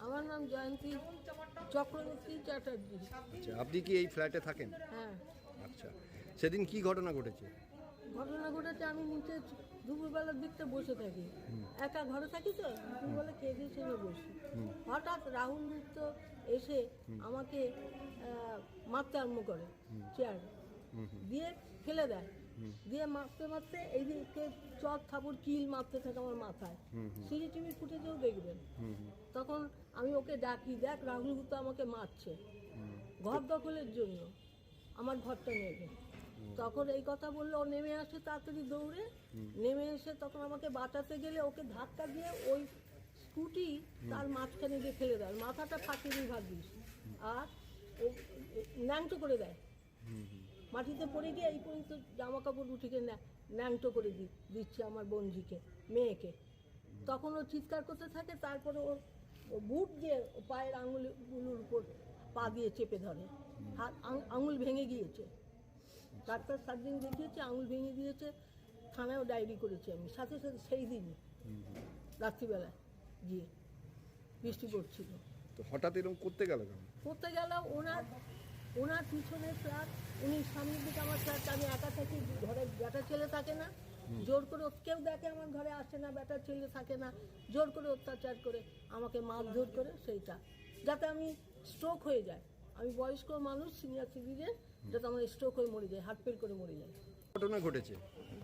আমার নাম জয়ন্তী চক্রবর্তী চ্যাটার্জি। আচ্ছা, আপনি কি এই ফ্ল্যাটে থাকেন? হ্যাঁ, আচ্ছা, সেদিন কি ঘটনা ঘটেছে? ঘটনা ঘটেছে আমি নিচে দুপুরবেলার দিকটা বসে থাকি, একা ঘরে থাকি তো, দুপুরবেলা খেয়ে দিয়ে সেখানে বসি। হঠাৎ রাহুল দত্ত এসে আমাকে মারতে আরম্ভ করে, চেয়ার দিয়ে ফেলে দেয়, দিয়ে মারতে মারতে এইদিকে চট থাপড় কিল মারতে থাকে আমার মাথায়। সিসিটিভি ফুটেজেও দেখবেন। তখন আমি ওকে ডাকি, দেখ রাহুল দত্ত আমাকে মারছে ঘর দখলের জন্য, আমার ঘরটা নেবে। তখন এই কথা বললে ও নেমে আসে তাড়াতাড়ি দৌড়ে, নেমে এসে তখন আমাকে বাঁচাতে গেলে ওকে ধাক্কা দিয়ে ওই স্কুটি তার মাঝখানে দিয়ে ফেলে দেয়, মাথাটা ফাটিয়ে দিয়ে ভাবিস, আর ও ন্যাংটো করে দেয়, মাটিতে পড়ে গিয়ে এই পর্যন্ত জামা কাপড় উঠিকে ন্যাংটো করে দিচ্ছে আমার বোনঝিকে, মেয়েকে। তখন ও চিৎকার করতে থাকে, তারপরে ওর বুট দিয়ে পায়ের আঙুলগুলোর উপর পা দিয়ে চেপে ধরে, হাত আঙুল ভেঙে গিয়েছে। ডাক্তার সার্জন দেখিয়েছে, আঙুল ভেঙে দিয়েছে, থানায়ও ডায়েরি করেছি আমি সাথে সাথে সেই দিনই রাত্রিবেলা গিয়ে, বৃষ্টি পড়ছিল। তো হঠাৎ এরকম করতে গেল কেন? করতে গেল ওনার পিছনে ফ্ল্যাট, উনি সামনের দিকে আমার ফ্ল্যাট, আমি একা থাকি, ঘরে বেটা ছেলে থাকে না, জোর করে কেউ দেখে আমার ঘরে আসে না, বেটা ছেলে থাকে না, জোর করে অত্যাচার করে আমাকে মারধর করে, সেইটা যাতে আমি স্ট্রোক হয়ে যায়, আমি বয়স্ক মানুষ, সিনিয়র সিটিজেন, যাতে আমার স্ট্রোক হয়ে মরে যায়, হার্ট ফেল করে মরে যায়। ঘটনা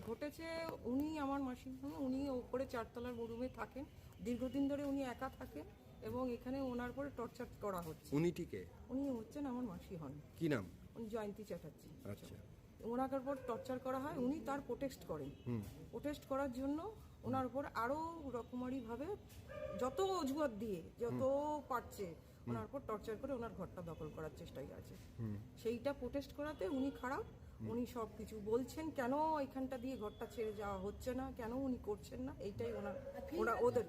ঘটেছে উনি আমার মাসি, উনি ওপরে 4 তলার রুমে থাকেন, দীর্ঘদিন ধরে উনি একা থাকেন এবং এখানে ওনার উপরে টর্চার করা হচ্ছে। উনি ঠিকে? উনি হচ্ছেন আমার মাসি হন। কি নাম? উনি জয়ন্তী চ্যাটার্জি। আচ্ছা, ওনার উপর টর্চার করা হয়, উনি তার প্রোটেস্ট করেন। প্রোটেস্ট করার জন্য ওনার উপর আরো রকমারি ভাবে যত অজুহাত দিয়ে যত পারছে ওনার উপর টর্চার করে ওনার ঘরটা দখল করার চেষ্টায় আছে। সেইটা প্রোটেস্ট করাতে উনি খারাপ, উনি সব কিছু বলছেন, কেন এখানটা দিয়ে ঘরটা ছেড়ে যাওয়া হচ্ছে না, কেন উনি করছেন না, এইটাই ওরা ওদের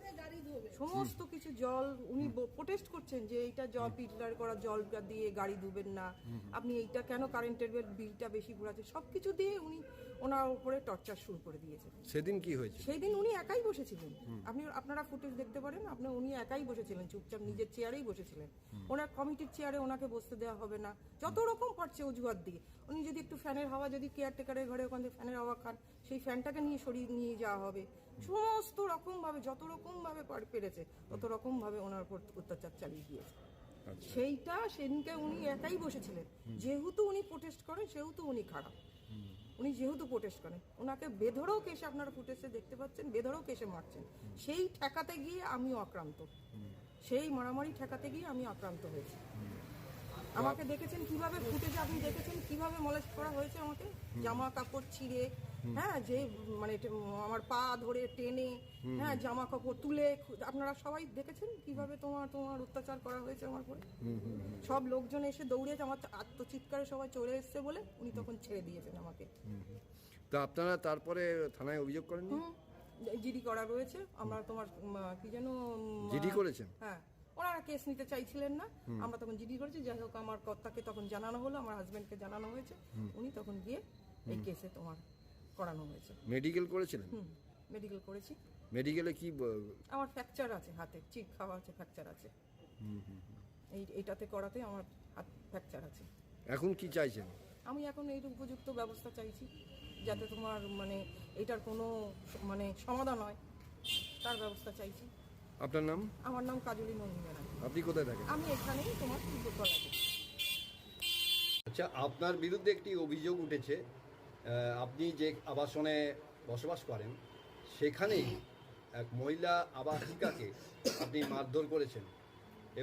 সমস্ত কিছু জল উনি প্রোটেস্ট করছেন যে এইটা জল ফিল্টার করা জল দিয়ে গাড়ি ধুবেন না, আপনি এইটা কেন কারেন্টের বিলটা বেশি পড়াচ্ছে, সবকিছু দিয়ে উনি ওনার উপরে টর্চার শুরু করে দিয়েছেন। সেদিন কি হয়েছে? সেদিন উনি একাই বসেছিলেন, আপনারা ফুটেজ দেখতে পারেন, উনি একাই বসেছিলেন, চুপচাপ নিজের চেয়ারেই বসেছিলেন। ওনার কমিটির চেয়ারে ওনাকে বসতে দেওয়া হবে না, যত রকম পারছে অজুহাত দিয়ে। উনি যদি একটু ফ্যানের হাওয়া, যদি কেয়ারটেকারের ঘরে ওখান থেকে ফ্যানের হাওয়া খান, সেই ফ্যানটাকে নিয়ে সরিয়ে নিয়ে যাওয়া হবে, সমস্ত রকম ভাবে যত রকম ভাবে পেরেছে তত রকম ভাবে ওনার উপর অত্যাচার চালিয়ে দিয়েছে। সেইটা সেদিনকে উনি একাই বসেছিলেন, যেহেতু উনি প্রোটেস্ট করেন সেহেতু উনি খারাপ, উনি যেহেতু প্রোটেস্ট করেন, ওনাকে বেধড়ক এসে আপনারা ফুটেজে দেখতে পাচ্ছেন, বেধড়ক এসে মারছেন। সেই ঠেকাতে গিয়ে আমিও আক্রান্ত, সেই মারামারি ঠেকাতে গিয়ে আমি আক্রান্ত হয়েছি। আমাকে দেখেছেন কিভাবে ফুটেজে, আপনি দেখেছেন কিভাবে মলেস্ট করা হয়েছে আমাকে, জামা কাপড় ছিঁড়ে, হ্যাঁ, যে মানে আমার পা ধরে টেনে, হ্যাঁ, জামা কাপড় তুলে, আপনারা সবাই দেখেছেন কিভাবে তোমার অত্যাচার করা হয়েছে আমার উপরে। সব লোকজন এসে দৌড়েছে, আমার আত্মচিৎকারে সবাই চলে এসছে বলে উনি তখন ছেড়ে দিয়েছেন আমাকে। তো আপনারা তারপরে থানায় অভিযোগ করেন? জিডি করা রয়েছে, আমরা তোমার কি যেন জিডি করেছেন? হ্যাঁ, ওনারা কেস নিতে চাইছিলেন না, আমরা তখন জিডি করেছি। যাই হোক, আমার কর্তাকে তখন জানানো হলো, আমার হাজবেন্ডকে জানানো হয়েছে, উনি তখন গিয়ে এই কেসে তোমার করানো হয়েছে। মেডিকেল করেছিলেন? মেডিকেল করেছি। মেডিকেলে কি? আমার ফ্র্যাকচার আছে, হাতে চিপ খাওয়া আছে, ফ্র্যাকচার আছে, এইটাতে করাতে আমার হাত ফ্র্যাকচার আছে। এখন কি চাইছেন? আমি এখন এই উপযুক্ত ব্যবস্থা চাইছি, যাতে তোমার মানে এটার কোনো মানে সমাধান হয়, তার ব্যবস্থা চাইছি। আপনার নাম? আমার নাম কাজলী নন্দিনী। আপনি কোথায় থাকেন? আমি এখানেই তোমার তলাতে। আচ্ছা, আপনার বিরুদ্ধে একটি অভিযোগ উঠেছে, আপনি যে আবাসনে বসবাস করেন সেখানেই এক মহিলা আবাসিকাকে আপনি মারধর করেছেন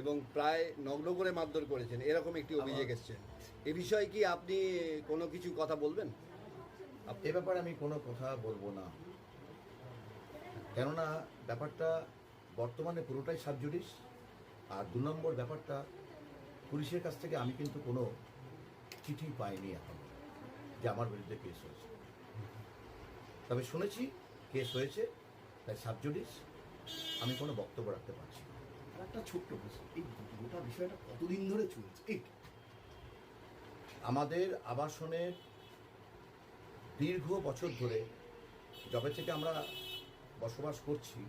এবং প্রায় নগ্ন করে মারধর করেছেন, এরকম একটি অভিযোগ এসেছে। এ বিষয়ে কি আপনি কোনো কিছু কথা বলবেন? এ ব্যাপারে আমি কোনো কথা বলবো না, কেননা ব্যাপারটা বর্তমানে পুরোটাই সাবজুডিস। আর 2 নম্বর ব্যাপারটা, পুলিশের কাছ থেকে আমি কিন্তু কোনো চিঠি পাইনি এখন যে আমার বিরুদ্ধে কেস হয়েছে, তবে শুনেছি কেস হয়েছে, তাই সাবজুডিস, আমি কোনো বক্তব্য রাখতে পারছি না। একটা ছোট্ট প্রশ্ন, এই গোটা বিষয়টা কতদিন ধরে চলছে? আমাদের আবাসনের দীর্ঘ বছর ধরে, যবে থেকে আমরা বসবাস করছি,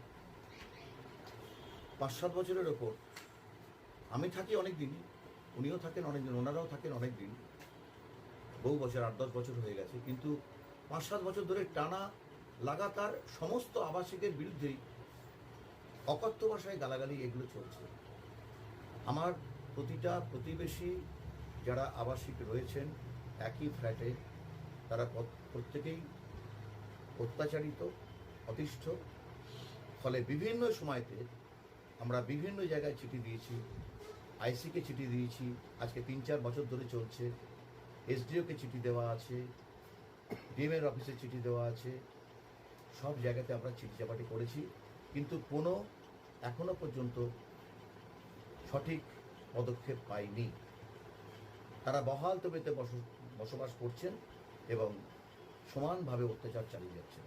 5-7 বছরের ওপর আমি থাকি অনেক দিন, উনিও থাকেন অনেক দিন, ওনারাও থাকেন অনেক দিন, বহু বছর, 8-10 বছর হয়ে গেছে, কিন্তু 5-7 বছর ধরে টানা লাগাতার সমস্ত আবাসিকের বিরুদ্ধেই অকথ্য ভাষায় গালাগালি এগুলো চলছে। আমার প্রতিটা প্রতিবেশী যারা আবাসিক রয়েছেন একই ফ্ল্যাটে, তারা প্রত্যেকেই অত্যাচারিত, অতিষ্ঠ। ফলে বিভিন্ন সময়তে আমরা বিভিন্ন জায়গায় চিঠি দিয়েছি, আইসিকে চিঠি দিয়েছি, আজকে 3-4 বছর ধরে চলছে। এসডিওকে চিঠি দেওয়া আছে, ডিএমের অফিসে চিঠি দেওয়া আছে, সব জায়গাতে আমরা চিঠি চাপাটি করেছি, কিন্তু কোনো এখনো পর্যন্ত সঠিক পদক্ষেপ পাইনি। তারা বহাল তবিতে বসবাস করছেন এবং সমানভাবে অত্যাচার চালিয়ে যাচ্ছেন।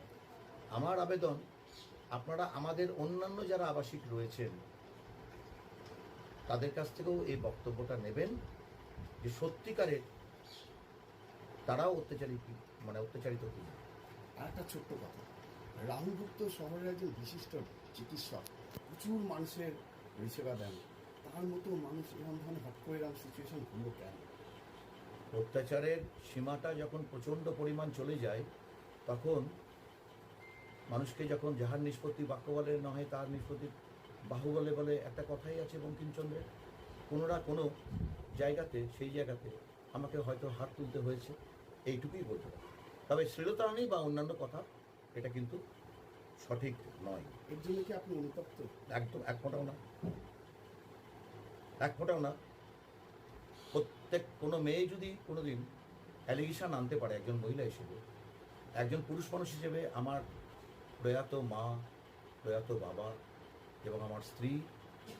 আমার আবেদন, আপনারা আমাদের অন্যান্য যারা আবাসিক রয়েছেন তাদের কাছ থেকেও এই বক্তব্যটা নেবেন যে সত্যিকারের তারাও অত্যাচারিত কিনা। আর একটা ছোট্ট কথা, রাহুল গুপ্ত শহরের একজন বিশিষ্ট চিকিৎসক, প্রচুর মানুষের পরিষেবা দেন, তার মতো মানুষ এরকম ধরনের হট করে এরকম সিচুয়েশন হলো কেন? অত্যাচারের সীমাটা যখন প্রচণ্ড পরিমাণ চলে যায়, তখন মানুষকে যখন যাহার নিষ্পত্তি বাক্য বলে নহে তার নিষ্পত্তি বাহু বলে বলে একটা কথাই আছে বঙ্কিমচন্দ্রের। কোনো জায়গাতে, সেই জায়গাতে আমাকে হয়তো হাত তুলতে হয়েছে, এইটুকুই বলতে পারি। তবে শ্লীলতাহানি বা অন্যান্য কথা এটা কিন্তু সঠিক নয়। এর জন্য কি আপনি অনুতপ্ত? একদম এক ফোঁটাও না। প্রত্যেক কোনো মেয়ে যদি কোনোদিন অ্যালিগেশন আনতে পারে একজন মহিলা হিসেবে, একজন পুরুষ মানুষ হিসেবে আমার প্রয়াত মা, প্রয়াত বাবা এবং আমার স্ত্রী,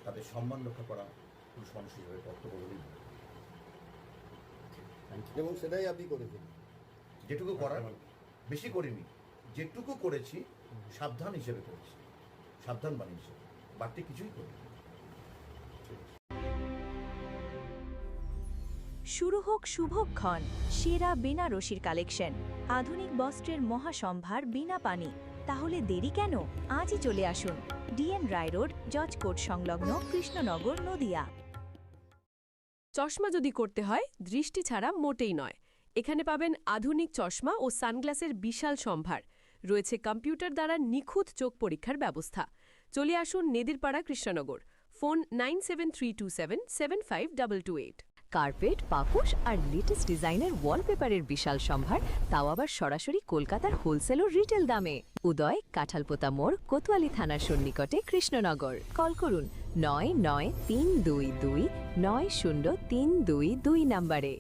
তাদের সম্মান রক্ষা করা পুরুষ মানুষ হিসেবে কর্তব্য বলেই মনে করি। এবং সেটাই আপনি করেছেন। যেটুকু করার, বেশি করিনি, যেটুকু করেছি সাবধান হিসেবে করেছি, সাবধান বাণী হিসেবে, বাড়তি কিছুই করিনি। শুরু হোক শুভক্ষণ, সেরা বেনারসির কালেকশন, আধুনিক বস্ত্রের মহাসম্ভার বিনা পানি। তাহলে দেরি কেন? আজই চলে আসুন ডিএন রায় রোড, জজ কোর্ট সংলগ্ন, কৃষ্ণনগর, নদিয়া। চশমা যদি করতে হয় দৃষ্টি ছাড়া মোটেই নয়। এখানে পাবেন আধুনিক চশমা ও সানগ্লাসের বিশাল সম্ভার। রয়েছে কম্পিউটার দ্বারা নিখুঁত চোখ পরীক্ষার ব্যবস্থা। চলে আসুন নেদিরপাড়া, কৃষ্ণনগর। ফোন 9732775228। কার্পেট, পাপোশ আর লেটেস্ট ডিজাইনের ওয়ালপেপারের বিশাল সম্ভার, তাও আবার সরাসরি কলকাতার হোলসেল ও রিটেল দামে। উদয়, কাঁঠালপোতা মোড়, কোতোয়ালি থানার সন্নিকটে, কৃষ্ণনগর। কল করুন 9932290322 নম্বরে।